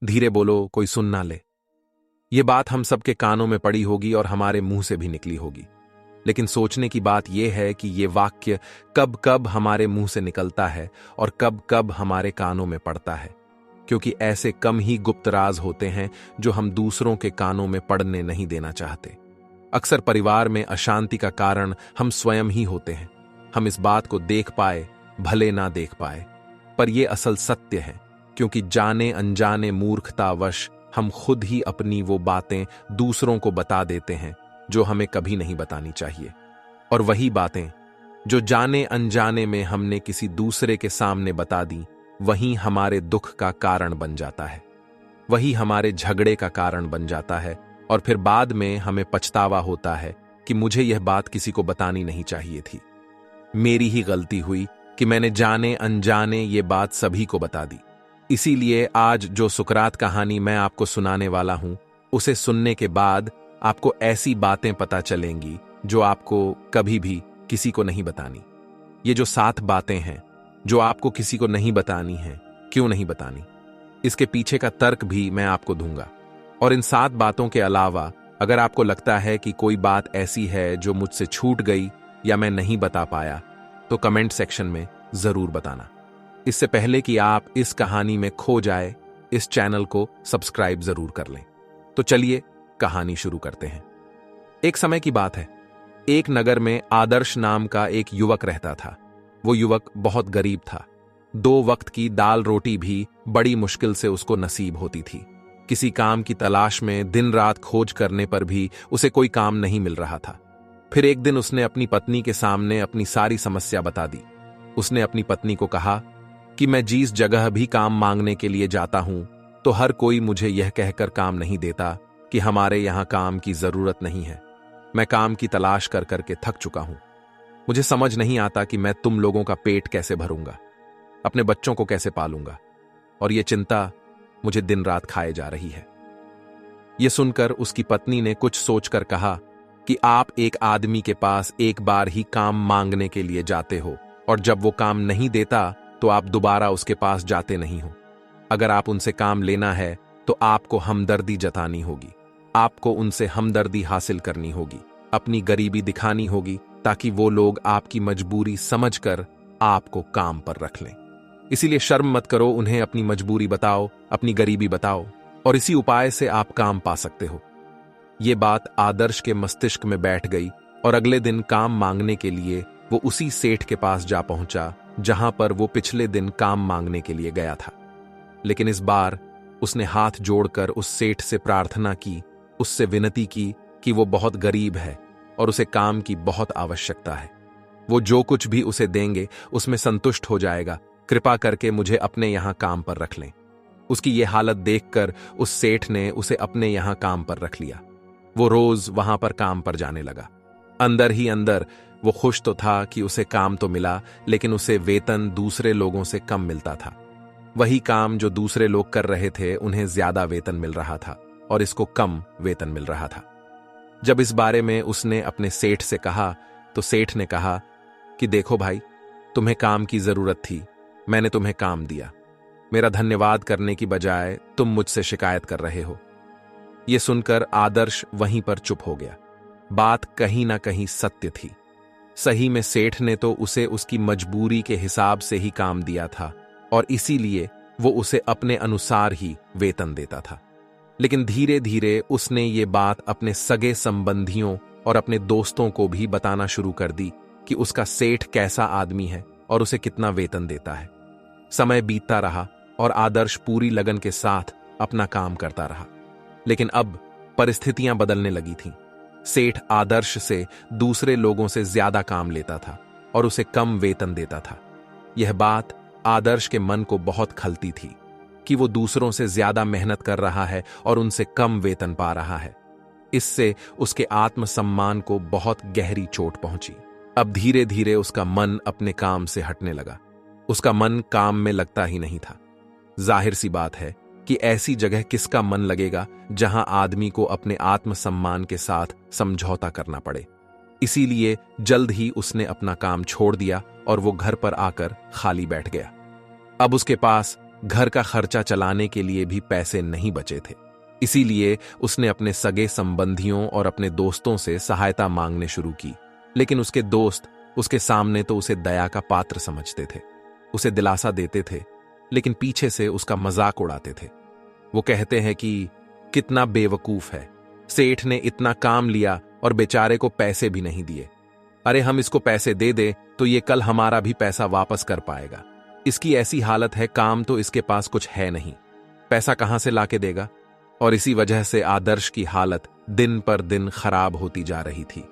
धीरे बोलो, कोई सुन ना ले। ये बात हम सबके कानों में पड़ी होगी और हमारे मुंह से भी निकली होगी। लेकिन सोचने की बात यह है कि ये वाक्य कब कब हमारे मुंह से निकलता है और कब कब हमारे कानों में पड़ता है, क्योंकि ऐसे कम ही गुप्त राज होते हैं जो हम दूसरों के कानों में पड़ने नहीं देना चाहते। अक्सर परिवार में अशांति का कारण हम स्वयं ही होते हैं। हम इस बात को देख पाए भले ना देख पाए, पर यह असल सत्य है, क्योंकि जाने अनजाने मूर्खतावश हम खुद ही अपनी वो बातें दूसरों को बता देते हैं जो हमें कभी नहीं बतानी चाहिए। और वही बातें जो जाने अनजाने में हमने किसी दूसरे के सामने बता दी, वही हमारे दुख का कारण बन जाता है, वही हमारे झगड़े का कारण बन जाता है। और फिर बाद में हमें पछतावा होता है कि मुझे यह बात किसी को बतानी नहीं चाहिए थी। मेरी ही गलती हुई कि मैंने जाने अनजाने ये बात सभी को बता दी। इसीलिए आज जो सुकरात कहानी मैं आपको सुनाने वाला हूं, उसे सुनने के बाद आपको ऐसी बातें पता चलेंगी जो आपको कभी भी किसी को नहीं बतानी। ये जो 7 बातें हैं जो आपको किसी को नहीं बतानी हैं, क्यों नहीं बतानी, इसके पीछे का तर्क भी मैं आपको दूंगा। और इन 7 बातों के अलावा अगर आपको लगता है कि कोई बात ऐसी है जो मुझसे छूट गई या मैं नहीं बता पाया, तो कमेंट सेक्शन में जरूर बताना। इससे पहले कि आप इस कहानी में खो जाए, इस चैनल को सब्सक्राइब जरूर कर लें। तो चलिए कहानी शुरू करते हैं। एक समय की बात है, एक नगर में आदर्श नाम का एक युवक रहता था। वो युवक बहुत गरीब था। 2 वक्त की दाल रोटी भी बड़ी मुश्किल से उसको नसीब होती थी। किसी काम की तलाश में दिन रात खोज करने पर भी उसे कोई काम नहीं मिल रहा था। फिर एक दिन उसने अपनी पत्नी के सामने अपनी सारी समस्या बता दी। उसने अपनी पत्नी को कहा कि मैं जिस जगह भी काम मांगने के लिए जाता हूं, तो हर कोई मुझे यह कहकर काम नहीं देता कि हमारे यहां काम की जरूरत नहीं है। मैं काम की तलाश कर करके थक चुका हूं। मुझे समझ नहीं आता कि मैं तुम लोगों का पेट कैसे भरूंगा, अपने बच्चों को कैसे पालूंगा, और यह चिंता मुझे दिन रात खाए जा रही है। यह सुनकर उसकी पत्नी ने कुछ सोचकर कहा कि आप एक आदमी के पास एक बार ही काम मांगने के लिए जाते हो, और जब वो काम नहीं देता तो आप दोबारा उसके पास जाते नहीं हो। अगर आप उनसे काम लेना है तो आपको हमदर्दी जतानी होगी, आपको उनसे हमदर्दी हासिल करनी होगी, अपनी गरीबी दिखानी होगी, ताकि वो लोग आपकी मजबूरी समझकर आपको काम पर रख लें। इसीलिए शर्म मत करो, उन्हें अपनी मजबूरी बताओ, अपनी गरीबी बताओ, और इसी उपाय से आप काम पा सकते हो। ये बात आदर्श के मस्तिष्क में बैठ गई और अगले दिन काम मांगने के लिए वो उसी सेठ के पास जा पहुंचा जहां पर वो पिछले दिन काम मांगने के लिए गया था। लेकिन इस बार उसने हाथ जोड़कर उस सेठ से प्रार्थना की, उससे विनती की कि वो बहुत गरीब है और उसे काम की बहुत आवश्यकता है। वो जो कुछ भी उसे देंगे उसमें संतुष्ट हो जाएगा। कृपा करके मुझे अपने यहां काम पर रख लें। उसकी ये हालत देखकर उस सेठ ने उसे अपने यहां काम पर रख लिया। वो रोज वहां पर काम पर जाने लगा। अंदर ही अंदर वो खुश तो था कि उसे काम तो मिला, लेकिन उसे वेतन दूसरे लोगों से कम मिलता था। वही काम जो दूसरे लोग कर रहे थे, उन्हें ज्यादा वेतन मिल रहा था और इसको कम वेतन मिल रहा था। जब इस बारे में उसने अपने सेठ से कहा, तो सेठ ने कहा कि देखो भाई, तुम्हें काम की जरूरत थी, मैंने तुम्हें काम दिया। मेरा धन्यवाद करने की बजाय तुम मुझसे शिकायत कर रहे हो। यह सुनकर आदर्श वहीं पर चुप हो गया। बात कहीं ना कहीं सत्य थी। सही में सेठ ने तो उसे उसकी मजबूरी के हिसाब से ही काम दिया था और इसीलिए वो उसे अपने अनुसार ही वेतन देता था। लेकिन धीरे धीरे उसने ये बात अपने सगे संबंधियों और अपने दोस्तों को भी बताना शुरू कर दी कि उसका सेठ कैसा आदमी है और उसे कितना वेतन देता है। समय बीतता रहा और आदर्श पूरी लगन के साथ अपना काम करता रहा। लेकिन अब परिस्थितियां बदलने लगी थीं। सेठ आदर्श से दूसरे लोगों से ज्यादा काम लेता था और उसे कम वेतन देता था। यह बात आदर्श के मन को बहुत खलती थी कि वो दूसरों से ज्यादा मेहनत कर रहा है और उनसे कम वेतन पा रहा है। इससे उसके आत्मसम्मान को बहुत गहरी चोट पहुंची। अब धीरे धीरे उसका मन अपने काम से हटने लगा। उसका मन काम में लगता ही नहीं था। जाहिर सी बात है कि ऐसी जगह किसका मन लगेगा जहां आदमी को अपने आत्मसम्मान के साथ समझौता करना पड़े। इसीलिए जल्द ही उसने अपना काम छोड़ दिया और वो घर पर आकर खाली बैठ गया। अब उसके पास घर का खर्चा चलाने के लिए भी पैसे नहीं बचे थे। इसीलिए उसने अपने सगे संबंधियों और अपने दोस्तों से सहायता मांगने शुरू की। लेकिन उसके दोस्त उसके सामने तो उसे दया का पात्र समझते थे, उसे दिलासा देते थे, लेकिन पीछे से उसका मजाक उड़ाते थे। वो कहते हैं कि कितना बेवकूफ है, सेठ ने इतना काम लिया और बेचारे को पैसे भी नहीं दिए। अरे हम इसको पैसे दे दे तो ये कल हमारा भी पैसा वापस कर पाएगा। इसकी ऐसी हालत है, काम तो इसके पास कुछ है नहीं, पैसा कहां से लाके देगा। और इसी वजह से आदर्श की हालत दिन पर दिन खराब होती जा रही थी।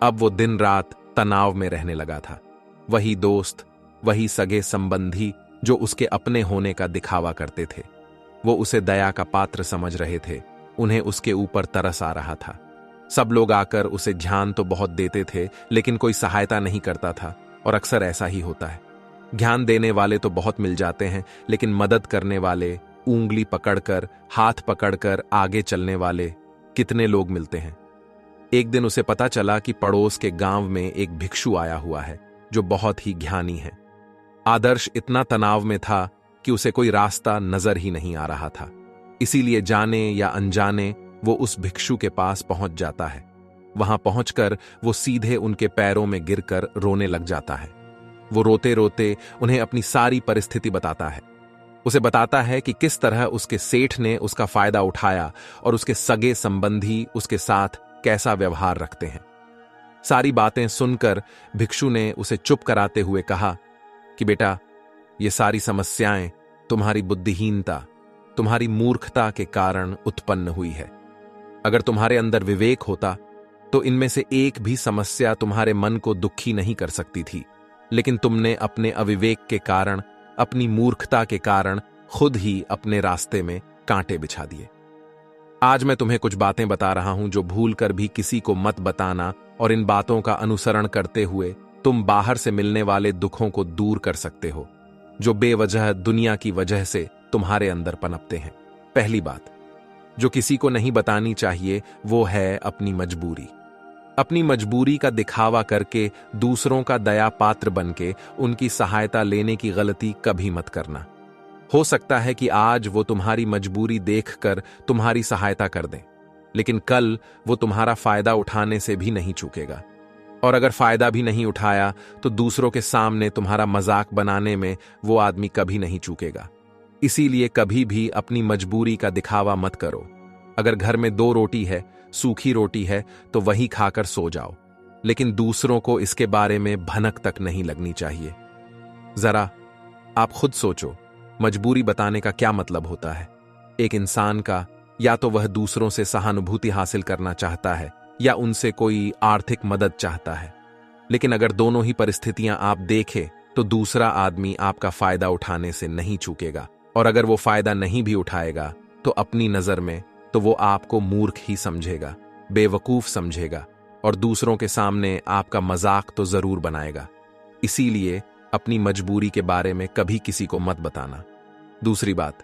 अब वो दिन रात तनाव में रहने लगा था। वही दोस्त, वही सगे संबंधी जो उसके अपने होने का दिखावा करते थे, वो उसे दया का पात्र समझ रहे थे, उन्हें उसके ऊपर तरस आ रहा था। सब लोग आकर उसे ध्यान तो बहुत देते थे, लेकिन कोई सहायता नहीं करता था। और अक्सर ऐसा ही होता है, ध्यान देने वाले तो बहुत मिल जाते हैं, लेकिन मदद करने वाले, ऊंगली पकड़कर, हाथ पकड़कर आगे चलने वाले कितने लोग मिलते हैं। एक दिन उसे पता चला कि पड़ोस के गांव में एक भिक्षु आया हुआ है जो बहुत ही ज्ञानी है। आदर्श इतना तनाव में था कि उसे कोई रास्ता नजर ही नहीं आ रहा था। इसीलिए जाने या अनजाने वो उस भिक्षु के पास पहुंच जाता है। वहां पहुंचकर वो सीधे उनके पैरों में गिरकर रोने लग जाता है। वो रोते रोते उन्हें अपनी सारी परिस्थिति बताता है। उसे बताता है कि किस तरह उसके सेठ ने उसका फायदा उठाया और उसके सगे संबंधी उसके साथ कैसा व्यवहार रखते हैं। सारी बातें सुनकर भिक्षु ने उसे चुप कराते हुए कहा कि बेटा, ये सारी समस्याएं तुम्हारी बुद्धिहीनता, तुम्हारी मूर्खता के कारण उत्पन्न हुई है। अगर तुम्हारे अंदर विवेक होता तो इनमें से एक भी समस्या तुम्हारे मन को दुखी नहीं कर सकती थी, लेकिन तुमने अपने अविवेक के कारण, अपनी मूर्खता के कारण खुद ही अपने रास्ते में कांटे बिछा दिए। आज मैं तुम्हें कुछ बातें बता रहा हूं जो भूलकर भी किसी को मत बताना, और इन बातों का अनुसरण करते हुए तुम बाहर से मिलने वाले दुखों को दूर कर सकते हो जो बेवजह दुनिया की वजह से तुम्हारे अंदर पनपते हैं। पहली बात जो किसी को नहीं बतानी चाहिए वो है अपनी मजबूरी। अपनी मजबूरी का दिखावा करके दूसरों का दया पात्र बनके उनकी सहायता लेने की गलती कभी मत करना। हो सकता है कि आज वो तुम्हारी मजबूरी देखकर तुम्हारी सहायता कर दें, लेकिन कल वो तुम्हारा फायदा उठाने से भी नहीं चूकेगा। और अगर फायदा भी नहीं उठाया तो दूसरों के सामने तुम्हारा मजाक बनाने में वो आदमी कभी नहीं चूकेगा। इसीलिए कभी भी अपनी मजबूरी का दिखावा मत करो। अगर घर में 2 रोटी है, सूखी रोटी है, तो वही खाकर सो जाओ, लेकिन दूसरों को इसके बारे में भनक तक नहीं लगनी चाहिए। जरा आप खुद सोचो, मजबूरी बताने का क्या मतलब होता है। एक इंसान का या तो वह दूसरों से सहानुभूति हासिल करना चाहता है या उनसे कोई आर्थिक मदद चाहता है, लेकिन अगर दोनों ही परिस्थितियां आप देखें तो दूसरा आदमी आपका फायदा उठाने से नहीं चूकेगा, और अगर वो फायदा नहीं भी उठाएगा तो अपनी नजर में तो वो आपको मूर्ख ही समझेगा, बेवकूफ समझेगा, और दूसरों के सामने आपका मजाक तो जरूर बनाएगा। इसीलिए अपनी मजबूरी के बारे में कभी किसी को मत बताना। दूसरी बात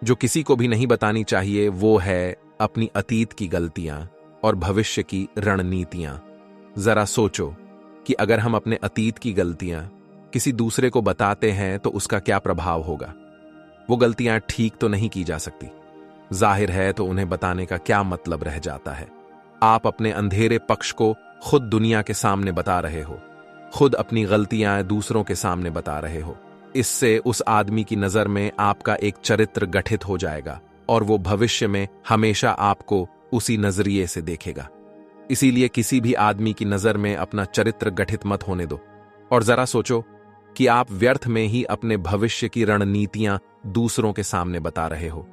जो किसी को भी नहीं बतानी चाहिए वो है अपनी अतीत की गलतियां और भविष्य की रणनीतियां। जरा सोचो कि अगर हम अपने अतीत की गलतियां किसी दूसरे को बताते हैं तो उसका क्या प्रभाव होगा। वो गलतियां ठीक तो नहीं की जा सकती, जाहिर है, तो उन्हें बताने का क्या मतलब रह जाता है। आप अपने अंधेरे पक्ष को खुद दुनिया के सामने बता रहे हो, खुद अपनी गलतियां दूसरों के सामने बता रहे हो। इससे उस आदमी की नजर में आपका एक चरित्र गठित हो जाएगा और वो भविष्य में हमेशा आपको उसी नजरिए से देखेगा। इसीलिए किसी भी आदमी की नजर में अपना चरित्र गठित मत होने दो। और जरा सोचो कि आप व्यर्थ में ही अपने भविष्य की रणनीतियां दूसरों के सामने बता रहे हो।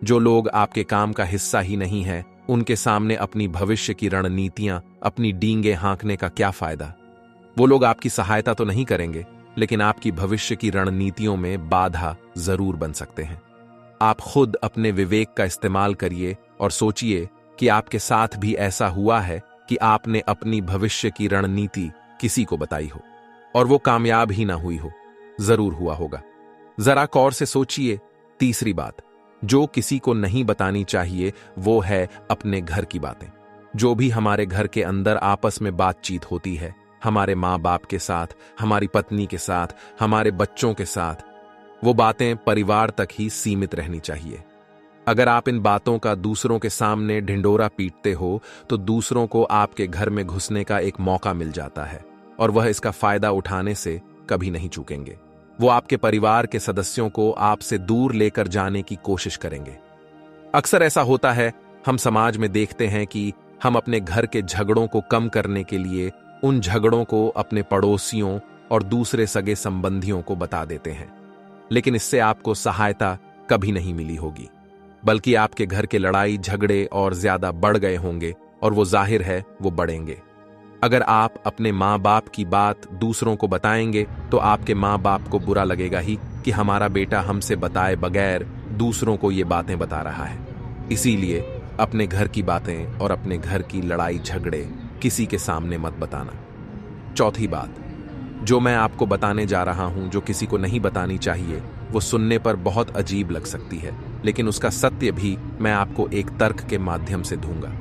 जो लोग आपके काम का हिस्सा ही नहीं है, उनके सामने अपनी भविष्य की रणनीतियां, अपनी डींगे हाँकने का क्या फायदा। वो लोग आपकी सहायता तो नहीं करेंगे, लेकिन आपकी भविष्य की रणनीतियों में बाधा जरूर बन सकते हैं। आप खुद अपने विवेक का इस्तेमाल करिए और सोचिए कि आपके साथ भी ऐसा हुआ है कि आपने अपनी भविष्य की रणनीति किसी को बताई हो और वो कामयाब ही ना हुई हो। जरूर हुआ होगा। जरा गौर से सोचिए। तीसरी बात जो किसी को नहीं बतानी चाहिए वो है अपने घर की बातें। जो भी हमारे घर के अंदर आपस में बातचीत होती है, हमारे माँ बाप के साथ, हमारी पत्नी के साथ, हमारे बच्चों के साथ, वो बातें परिवार तक ही सीमित रहनी चाहिए। अगर आप इन बातों का दूसरों के सामने ढिंडोरा पीटते हो तो दूसरों को आपके घर में घुसने का एक मौका मिल जाता है और वह इसका फायदा उठाने से कभी नहीं चूकेंगे। वो आपके परिवार के सदस्यों को आपसे दूर लेकर जाने की कोशिश करेंगे। अक्सर ऐसा होता है, हम समाज में देखते हैं कि हम अपने घर के झगड़ों को कम करने के लिए उन झगड़ों को अपने पड़ोसियों और दूसरे सगे संबंधियों को बता देते हैं, लेकिन इससे आपको सहायता कभी नहीं मिली होगी, बल्कि आपके घर के लड़ाई झगड़े और ज्यादा बढ़ गए होंगे और वो जाहिर है वो बढ़ेंगे। अगर आप अपने माँ बाप की बात दूसरों को बताएंगे तो आपके माँ बाप को बुरा लगेगा ही कि हमारा बेटा हमसे बताए बगैर दूसरों को ये बातें बता रहा है। इसीलिए अपने घर की बातें और अपने घर की लड़ाई झगड़े किसी के सामने मत बताना। चौथी बात, जो मैं आपको बताने जा रहा हूं, जो किसी को नहीं बतानी चाहिए, वो सुनने पर बहुत अजीब लग सकती है, लेकिन उसका सत्य भी मैं आपको एक तर्क के माध्यम से दूंगा।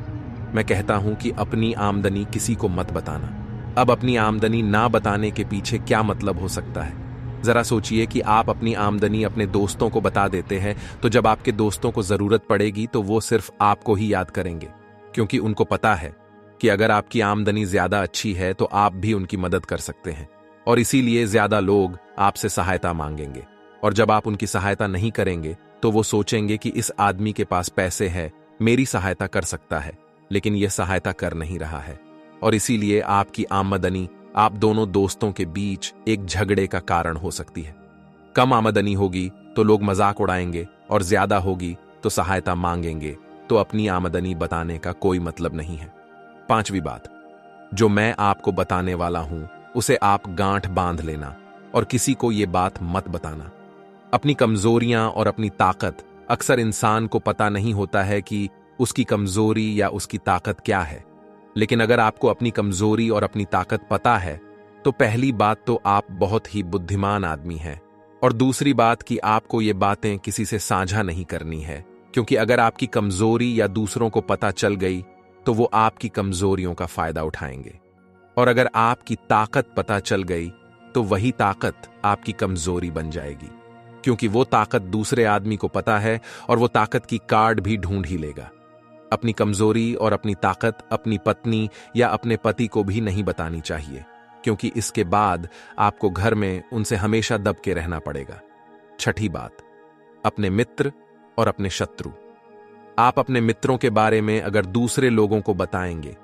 मैं कहता हूं कि अपनी आमदनी किसी को मत बताना। अब अपनी आमदनी ना बताने के पीछे क्या मतलब हो सकता है? जरा सोचिए कि आप अपनी आमदनी अपने दोस्तों को बता देते हैं, तो जब आपके दोस्तों को जरूरत पड़ेगी तो वो सिर्फ आपको ही याद करेंगे, क्योंकि उनको पता है कि अगर आपकी आमदनी ज्यादा अच्छी है तो आप भी उनकी मदद कर सकते हैं, और इसीलिए ज्यादा लोग आपसे सहायता मांगेंगे। और जब आप उनकी सहायता नहीं करेंगे तो वो सोचेंगे कि इस आदमी के पास पैसे है, मेरी सहायता कर सकता है, लेकिन यह सहायता कर नहीं रहा है, और इसीलिए आपकी आमदनी आप दोनों दोस्तों के बीच एक झगड़े का कारण हो सकती है। कम आमदनी होगी तो लोग मजाक उड़ाएंगे और ज्यादा होगी तो सहायता मांगेंगे, तो अपनी आमदनी बताने का कोई मतलब नहीं है। पांचवी बात, जो मैं आपको बताने वाला हूं उसे आप गांठ बांध लेना और किसी को यह बात मत बताना। अपनी कमजोरियां और अपनी ताकत, अक्सर इंसान को पता नहीं होता है कि उसकी कमजोरी या उसकी ताकत क्या है, लेकिन अगर आपको अपनी कमजोरी और अपनी ताकत पता है तो पहली बात तो आप बहुत ही बुद्धिमान आदमी हैं, और दूसरी बात कि आपको ये बातें किसी से साझा नहीं करनी है, क्योंकि अगर आपकी कमजोरी या दूसरों को पता चल गई तो वो आपकी कमजोरियों का फायदा उठाएंगे, और अगर आपकी ताकत पता चल गई तो वही ताकत आपकी कमजोरी बन जाएगी, क्योंकि वो ताकत दूसरे आदमी को पता है और वो ताकत की कार्ड भी ढूंढ ही लेगा। अपनी कमजोरी और अपनी ताकत अपनी पत्नी या अपने पति को भी नहीं बतानी चाहिए, क्योंकि इसके बाद आपको घर में उनसे हमेशा दब के रहना पड़ेगा। छठी बात, अपने मित्र और अपने शत्रु। आप अपने मित्रों के बारे में अगर दूसरे लोगों को बताएंगे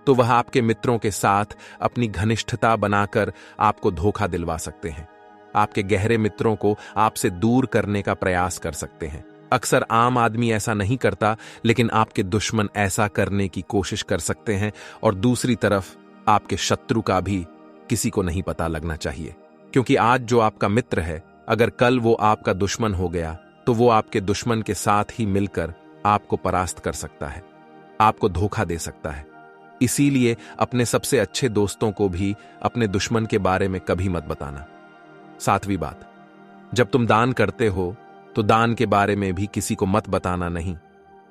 तो वह आपके मित्रों के साथ अपनी घनिष्ठता बनाकर आपको धोखा दिलवा सकते हैं, आपके गहरे मित्रों को आपसे दूर करने का प्रयास कर सकते हैं। अक्सर आम आदमी ऐसा नहीं करता, लेकिन आपके दुश्मन ऐसा करने की कोशिश कर सकते हैं, और दूसरी तरफ आपके शत्रु का भी किसी को नहीं पता लगना चाहिए, क्योंकि आज जो आपका मित्र है, अगर कल वो आपका दुश्मन हो गया तो वो आपके दुश्मन के साथ ही मिलकर आपको परास्त कर सकता है, आपको धोखा दे सकता है। इसीलिए अपने सबसे अच्छे दोस्तों को भी अपने दुश्मन के बारे में कभी मत बताना। सातवीं बात, जब तुम दान करते हो तो दान के बारे में भी किसी को मत बताना नहीं,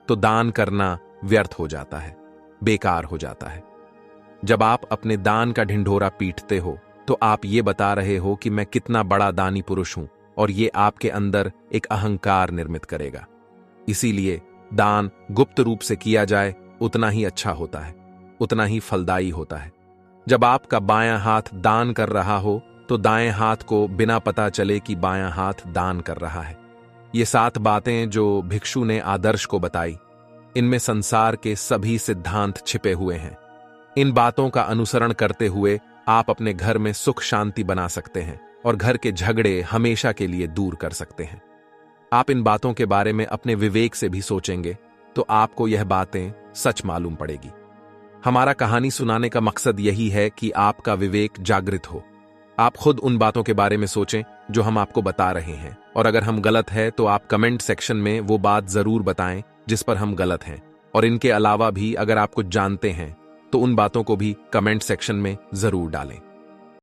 तो दान करना व्यर्थ हो जाता है, बेकार हो जाता है। जब आप अपने दान का ढिंढोरा पीटते हो तो आप ये बता रहे हो कि मैं कितना बड़ा दानी पुरुष हूं, और ये आपके अंदर एक अहंकार निर्मित करेगा। इसीलिए दान गुप्त रूप से किया जाए उतना ही अच्छा होता है, उतना ही फलदायी होता है। जब आपका बायां हाथ दान कर रहा हो तो दाएं हाथ को बिना पता चले कि बायां हाथ दान कर रहा है। ये 7 बातें जो भिक्षु ने आदर्श को बताई, इनमें संसार के सभी सिद्धांत छिपे हुए हैं। इन बातों का अनुसरण करते हुए आप अपने घर में सुख शांति बना सकते हैं और घर के झगड़े हमेशा के लिए दूर कर सकते हैं। आप इन बातों के बारे में अपने विवेक से भी सोचेंगे तो आपको यह बातें सच मालूम पड़ेगी। हमारा कहानी सुनाने का मकसद यही है कि आपका विवेक जागृत हो। आप खुद उन बातों के बारे में सोचें जो हम आपको बता रहे हैं, और अगर हम गलत हैं तो आप कमेंट सेक्शन में वो बात जरूर बताएं जिस पर हम गलत हैं, और इनके अलावा भी अगर आप कुछ जानते हैं तो उन बातों को भी कमेंट सेक्शन में जरूर डालें।